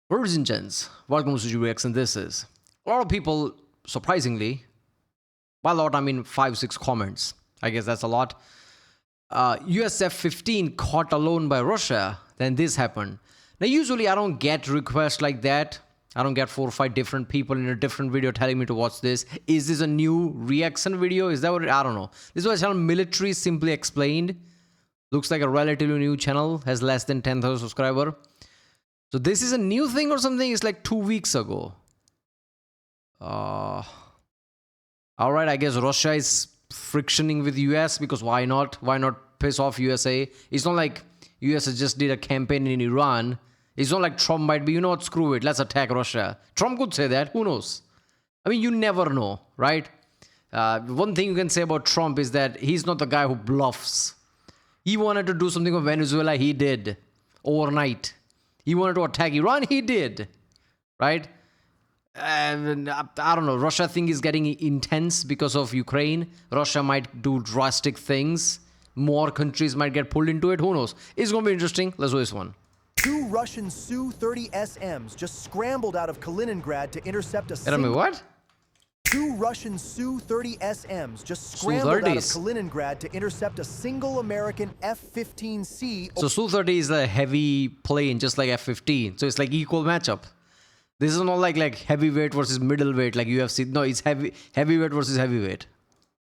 Ladies and gents, welcome to Reacts, and this is a lot of people, surprisingly, by a lot I mean 5-6 comments. I guess that's a lot. US F-15 caught alone by Russia, then this happened. Now usually I don't get requests like that. I don't get 4 or 5 different people in a different video telling me to watch this. Is this a new reaction video? Is that what I don't know. This was a channel Military Simply Explained. Looks like a relatively new channel, has less than 10,000 subscribers. So this is a new thing or something? It's like 2 weeks ago. Alright, I guess Russia is frictioning with US because why not? Why not piss off USA? It's not like US just did a campaign in Iran. It's not like Trump might be, you know what, screw it, let's attack Russia. Trump could say that, who knows? I mean, you never know, right? One thing you can say about Trump is that he's not the guy who bluffs. He wanted to do something with Venezuela, he did, overnight. He wanted to attack Iran, he did, right? And I don't know, Russia thing is getting intense because of Ukraine. Russia might do drastic things. More countries might get pulled into it, who knows? It's going to be interesting. Let's do this one. 2 Russian Su-30SMs just scrambled out of Kaliningrad to intercept a Tell me what? 2 Russian Su-30SMs just scrambled out of Kaliningrad to intercept a single American F-15C. So Su-30 is a heavy plane, just like F-15. So it's like equal matchup. This is not like heavyweight versus middleweight like UFC. No, it's heavyweight versus heavyweight.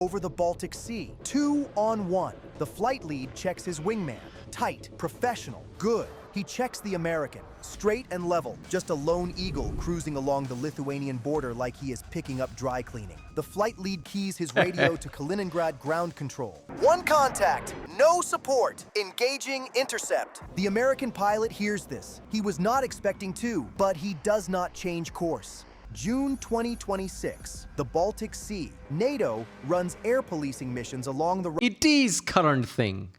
Over the Baltic Sea, 2-on-1. The flight lead checks his wingman. Tight, professional, good. He checks the American, straight and level, just a lone eagle cruising along the Lithuanian border like he is picking up dry cleaning. The flight lead keys his radio to Kaliningrad ground control. 1 contact, no support, engaging intercept. The American pilot hears this. He was not expecting to, but he does not change course. June 2026, the Baltic Sea. NATO runs air policing missions along the It is current thing.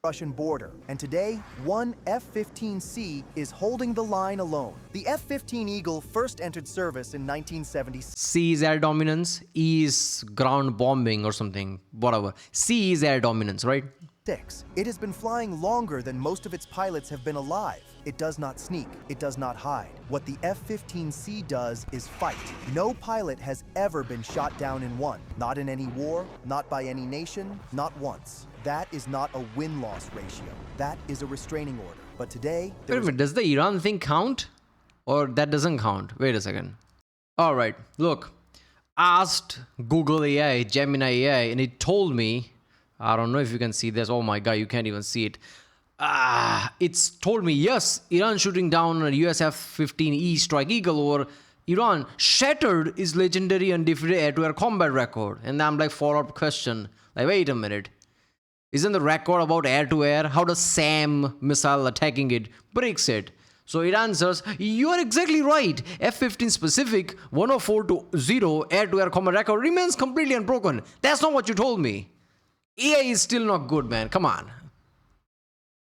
Russian border, and today, 1 F-15C is holding the line alone. The F-15 Eagle first entered service in 1976. C is air dominance, E is ground bombing or something, whatever. C is air dominance, right? It has been flying longer than most of its pilots have been alive. It does not sneak, it does not hide. What the F-15C does is fight. No pilot has ever been shot down in one. Not in any war, not by any nation, not once. That is not a win-loss ratio. That is a restraining order. But today... Wait a minute, does the Iran thing count? Or that doesn't count? Wait a second. Alright, look. I asked Google AI, Gemini AI, and it told me... I don't know if you can see this. Oh my god, you can't even see it. It's told me, yes, Iran shooting down a US F-15E Strike Eagle over Iran shattered its legendary undefeated air-to-air combat record. And I'm like, follow-up question. Like, wait a minute. Isn't the record about air-to-air? How does SAM missile attacking it breaks it? So it answers, you are exactly right. F-15 specific 104-0 air-to-air combat record remains completely unbroken. That's not what you told me. AI is still not good, man. Come on.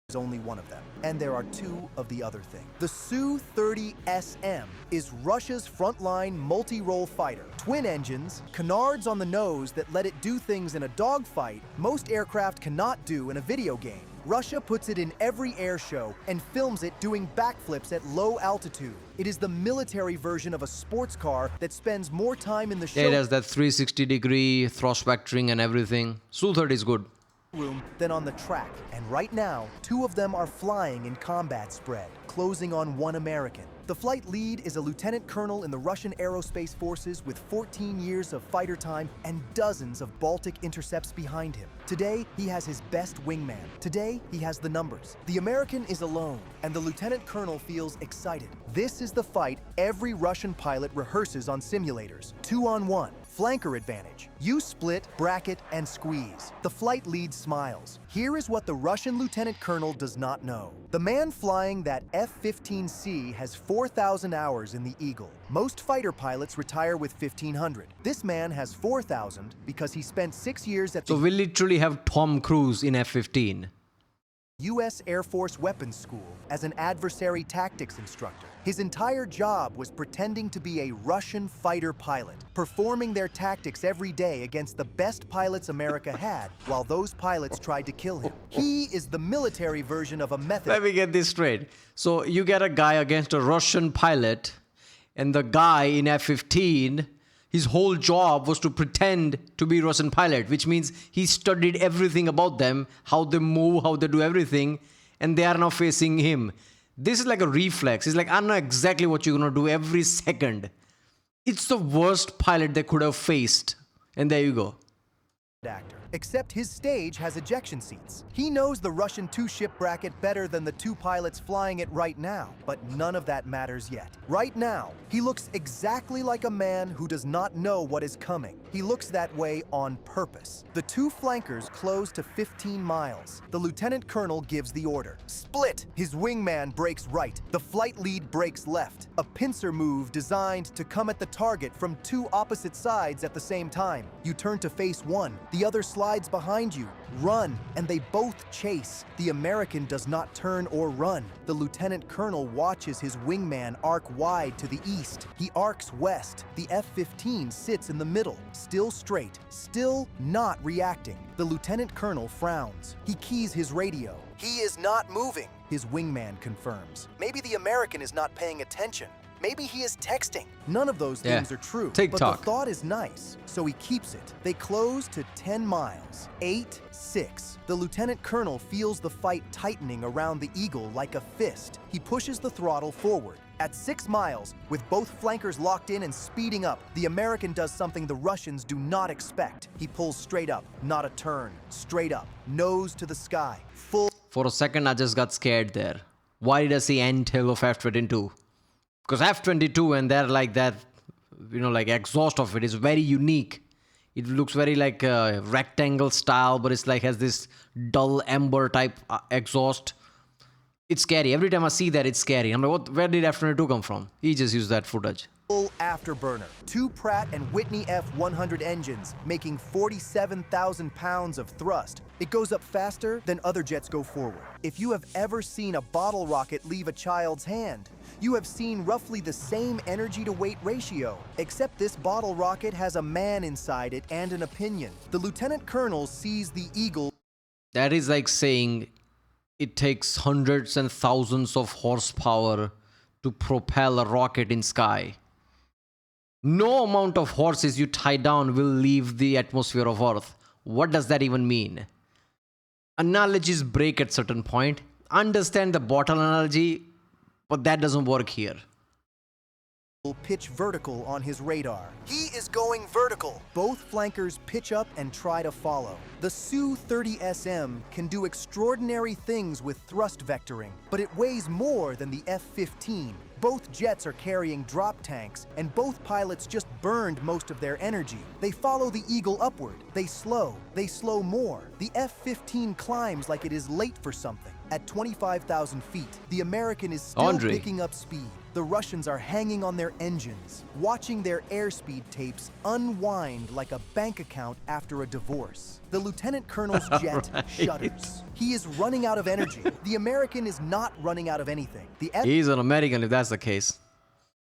There's only one of them, and there are 2 of the other thing. The Su-30SM is Russia's frontline multi-role fighter. Twin engines, canards on the nose that let it do things in a dogfight most aircraft cannot do in a video game. Russia puts it in every air show and films it doing backflips at low altitude. It is the military version of a sports car that spends more time in the show. Yeah, it has that 360-degree thrust vectoring and everything. Su-30 is good. Room than on the track, and right now 2 of them are flying in combat spread, closing on 1 American. The flight lead is a lieutenant colonel in the Russian Aerospace Forces with 14 years of fighter time and dozens of Baltic intercepts behind him. Today, he has his best wingman. Today, he has the numbers. The American is alone, and the lieutenant colonel feels excited. This is the fight every Russian pilot rehearses on simulators. 2-on-1. Flanker advantage. You split, bracket, and squeeze. The flight lead smiles. Here is what the Russian lieutenant colonel does not know. The man flying that F-15C has 4,000 hours in the Eagle. Most fighter pilots retire with 1,500. This man has 4,000 because he spent 6 years at the... So we literally have Tom Cruise in F-15. U.S. Air Force Weapons School as an adversary tactics instructor. His entire job was pretending to be a Russian fighter pilot, performing their tactics every day against the best pilots America had, while those pilots tried to kill him. He is the military version of a method. Let me get this straight. So you get a guy against a Russian pilot, and the guy in F-15, his whole job was to pretend to be Russian pilot, which means he studied everything about them, how they move, how they do everything, and they are now facing him. This is like a reflex. It's like, I know exactly what you're going to do every second. It's the worst pilot they could have faced. And there you go. Actor. Except his stage has ejection seats. He knows the Russian two-ship bracket better than the two pilots flying it right now, but none of that matters yet. Right now, he looks exactly like a man who does not know what is coming. He looks that way on purpose. The two flankers close to 15 miles. The lieutenant colonel gives the order. Split! His wingman breaks right. The flight lead breaks left. A pincer move designed to come at the target from two opposite sides at the same time. You turn to face one. The other slides behind you. Run, and they both chase. The American does not turn or run. The lieutenant colonel watches his wingman arc wide to the east. He arcs west. The F-15 sits in the middle, still straight, still not reacting. The lieutenant colonel frowns. He keys his radio. He is not moving, his wingman confirms. Maybe the American is not paying attention. Maybe he is texting. None of those things are true. TikTok. But the thought is nice, so he keeps it. They close to 10 miles. 8-6. The lieutenant colonel feels the fight tightening around the Eagle like a fist. He pushes the throttle forward. At 6 miles, with both flankers locked in and speeding up, the American does something the Russians do not expect. He pulls straight up, not a turn. Straight up, nose to the sky. Full. For a second, I just got scared there. Why did I see end tail of F-22? Because F-22 and they're like that, like exhaust of it is very unique. It looks very like a rectangle style, but it's like has this dull ember type exhaust. It's scary. Every time I see that, it's scary. I'm like, where did F-22 come from? He just used that footage. Afterburner. Two Pratt & Whitney F-100 engines, making 47,000 pounds of thrust. It goes up faster than other jets go forward. If you have ever seen a bottle rocket leave a child's hand, you have seen roughly the same energy-to-weight ratio, except this bottle rocket has a man inside it and an opinion. The lieutenant colonel sees the Eagle. That is like saying it takes hundreds and thousands of horsepower to propel a rocket in sky. No amount of horses you tie down will leave the atmosphere of Earth. What does that even mean? Analogies break at certain point. Understand the bottle analogy, but that doesn't work here. Pitch vertical on his radar. He is going vertical. Both flankers pitch up and try to follow. The Su-30SM can do extraordinary things with thrust vectoring, but it weighs more than the F-15. Both jets are carrying drop tanks, and both pilots just burned most of their energy. They follow the Eagle upward. They slow more. The F-15 climbs like it is late for something. At 25,000 feet, the American is still picking up speed. The Russians are hanging on their engines, watching their airspeed tapes unwind like a bank account after a divorce. The lieutenant colonel's jet shudders. He is running out of energy. The American is not running out of anything. He's an American if that's the case.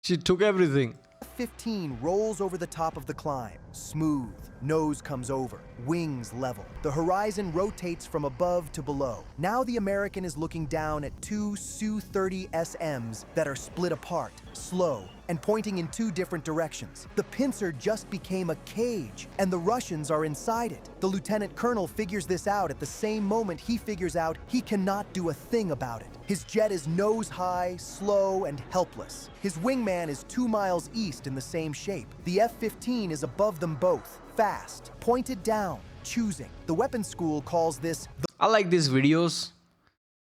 She took everything. F-15 rolls over the top of the climb. Smooth. Nose comes over. Wings level. The horizon rotates from above to below. Now the American is looking down at two Su-30SMs that are split apart, slow, and pointing in two different directions. The pincer just became a cage, and the Russians are inside it. The lieutenant colonel figures this out at the same moment he figures out he cannot do a thing about it. His jet is nose high, slow, and helpless. His wingman is 2 miles east in the same shape. The F-15 is above them both, fast, pointed down, choosing. The weapons school calls this the I like these videos,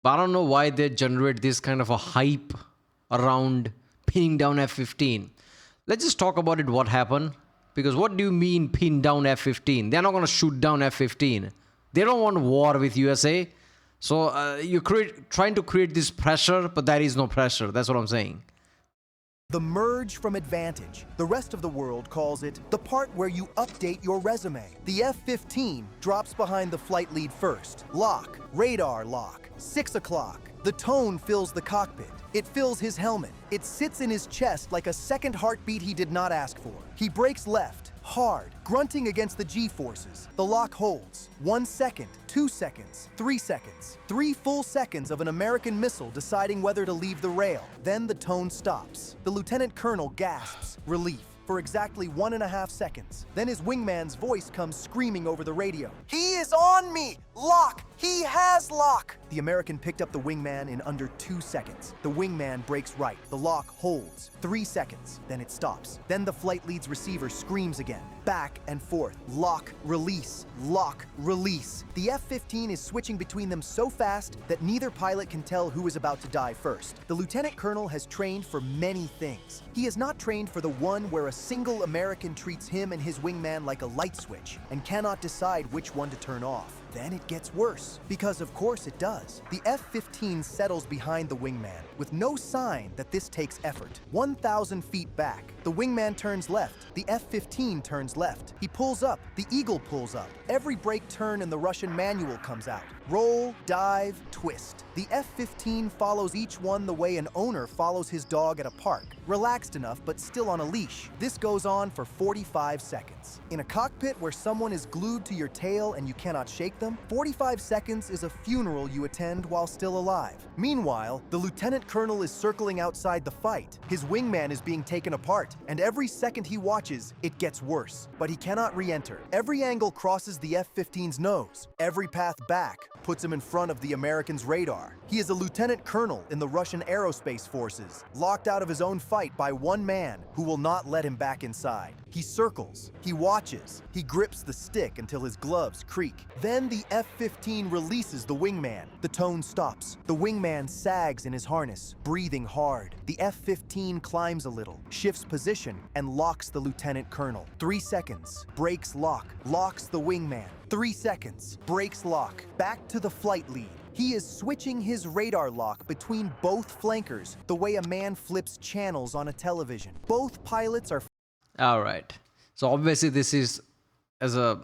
but I don't know why they generate this kind of a hype around pinning down F-15. Let's just talk about it, what happened. Because what do you mean pin down F-15? They're not going to shoot down F-15. They don't want war with USA. So you're trying to create this pressure, but there is no pressure. That's what I'm saying. The merge from advantage. The rest of the world calls it the part where you update your resume. The F-15 drops behind the flight lead first. Lock, radar lock, 6 o'clock. The tone fills the cockpit. It fills his helmet. It sits in his chest like a second heartbeat he did not ask for. He brakes left, hard, grunting against the G-forces. The lock holds. 1 second, 2 seconds, 3 seconds. 3 full seconds of an American missile deciding whether to leave the rail. Then the tone stops. The lieutenant colonel gasps, relief, for exactly 1.5 seconds. Then his wingman's voice comes screaming over the radio. "He is on me! Lock! He has lock!" The American picked up the wingman in under 2 seconds. The wingman brakes right. The lock holds. 3 seconds. Then it stops. Then the flight lead's receiver screams again. Back and forth. Lock, release. Lock, release. The F-15 is switching between them so fast that neither pilot can tell who is about to die first. The lieutenant colonel has trained for many things. He has not trained for the one where a single American treats him and his wingman like a light switch and cannot decide which one to turn off. Then it gets worse, because of course it does. The F-15 settles behind the wingman, with no sign that this takes effort. 1,000 feet back, the wingman turns left, the F-15 turns left. He pulls up, the Eagle pulls up. Every brake turn in the Russian manual comes out. Roll, dive, twist. The F-15 follows each one the way an owner follows his dog at a park, relaxed enough but still on a leash. This goes on for 45 seconds. In a cockpit where someone is glued to your tail and you cannot shake them, 45 seconds is a funeral you attend while still alive. Meanwhile, the lieutenant colonel is circling outside the fight. His wingman is being taken apart, and every second he watches, it gets worse. But he cannot re-enter. Every angle crosses the F-15's nose. Every path back puts him in front of the American's radar. He is a lieutenant colonel in the Russian aerospace forces, locked out of his own fight by one man who will not let him back inside. He circles, he watches, he grips the stick until his gloves creak. Then the F-15 releases the wingman. The tone stops. The wingman sags in his harness, breathing hard. The F-15 climbs a little, shifts position, and locks the lieutenant colonel. 3 seconds, brakes lock, locks the wingman. 3 seconds, brakes lock, back to the flight lead. He is switching his radar lock between both flankers the way a man flips channels on a television. Both pilots are... All right. So obviously this is as a,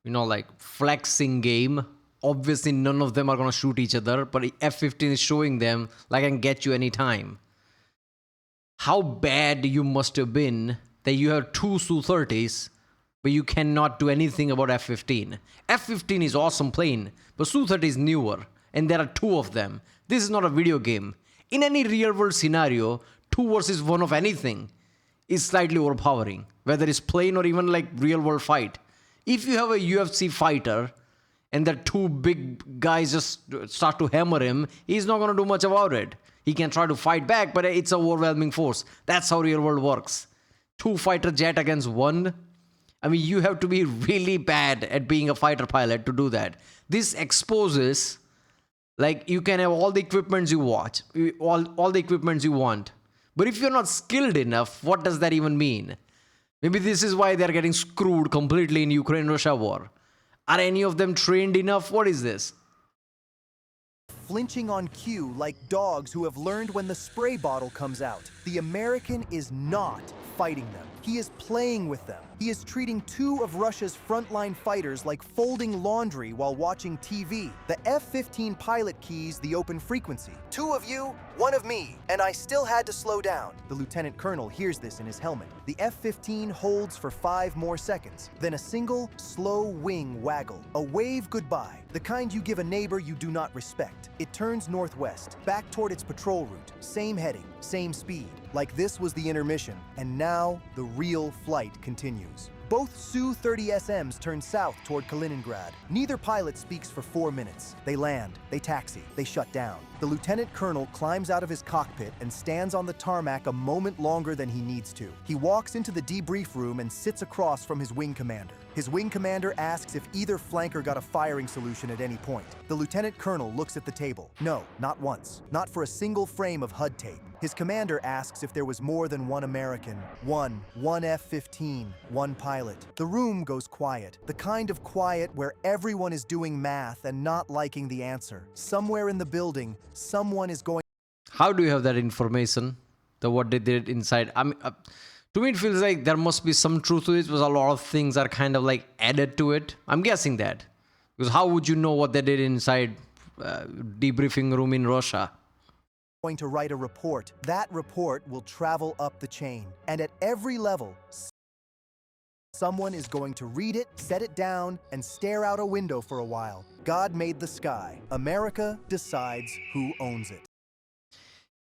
like flexing game. Obviously none of them are going to shoot each other, but F-15 is showing them like I can get you anytime. How bad you must have been that you have 2 Su-30s, but you cannot do anything about F-15. F-15 is awesome plane, but Su-30 is newer, and there are 2 of them. This is not a video game. In any real-world scenario, 2 versus 1 of anything is slightly overpowering, whether it's plane or even like real-world fight. If you have a UFC fighter, and the 2 big guys just start to hammer him, he's not going to do much about it. He can try to fight back, but it's an overwhelming force. That's how real world works. 2 fighter jet against 1. I mean, you have to be really bad at being a fighter pilot to do that. This exposes, like, you can have all the equipments you watch, all the equipments you want. But if you're not skilled enough, what does that even mean? Maybe this is why they're getting screwed completely in Ukraine-Russia war. Are any of them trained enough? What is this? Flinching on cue like dogs who have learned when the spray bottle comes out. The American is not fighting them. He is playing with them. He is treating 2 of Russia's frontline fighters like folding laundry while watching TV. The F-15 pilot keys the open frequency. 2 of you, 1 of me, and I still had to slow down. The lieutenant colonel hears this in his helmet. The F-15 holds for 5 more seconds. Then a single, slow wing waggle. A wave goodbye, the kind you give a neighbor you do not respect. It turns northwest, back toward its patrol route. Same heading, same speed. Like this was the intermission, and now the real flight continues. Both Su-30SMs turn south toward Kaliningrad. Neither pilot speaks for 4 minutes. They land, they taxi, they shut down. The lieutenant colonel climbs out of his cockpit and stands on the tarmac a moment longer than he needs to. He walks into the debrief room and sits across from his wing commander. His wing commander asks if either flanker got a firing solution at any point. The lieutenant colonel looks at the table. No, not once. Not for a single frame of HUD tape. His commander asks if there was more than 1 American. One F-15, 1 pilot. The room goes quiet. The kind of quiet where everyone is doing math and not liking the answer. Somewhere in the building, someone is going... How do you have that information? the what they did inside. I mean, to me, it feels like there must be some truth to it, because a lot of things are kind of like added to it. I'm guessing that, because how would you know what they did inside debriefing room in Russia? Going to write a report. That report will travel up the chain, and at every level, someone is going to read it, set it down, and stare out a window for a while. God made the sky. America decides who owns it.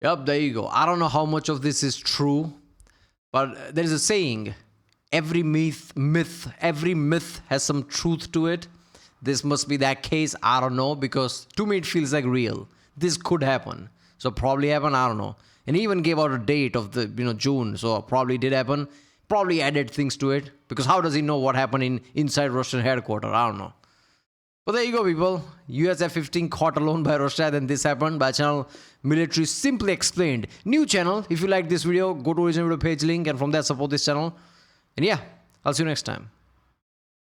Yep, there you go. I don't know how much of this is true, but there is a saying, every every myth has some truth to it. This must be that case. I don't know, because to me it feels like real. This could happen. So probably happened, I don't know. And he even gave out a date of the June, so probably did happen. Probably added things to it, because how does he know what happened inside Russian headquarters? I don't know. But there you go, people. US F-15 caught alone by Russia, then this happened by channel Military Simply Explained. New channel. If you like this video, go to original video page link, and from there support this channel. And yeah, I'll see you next time.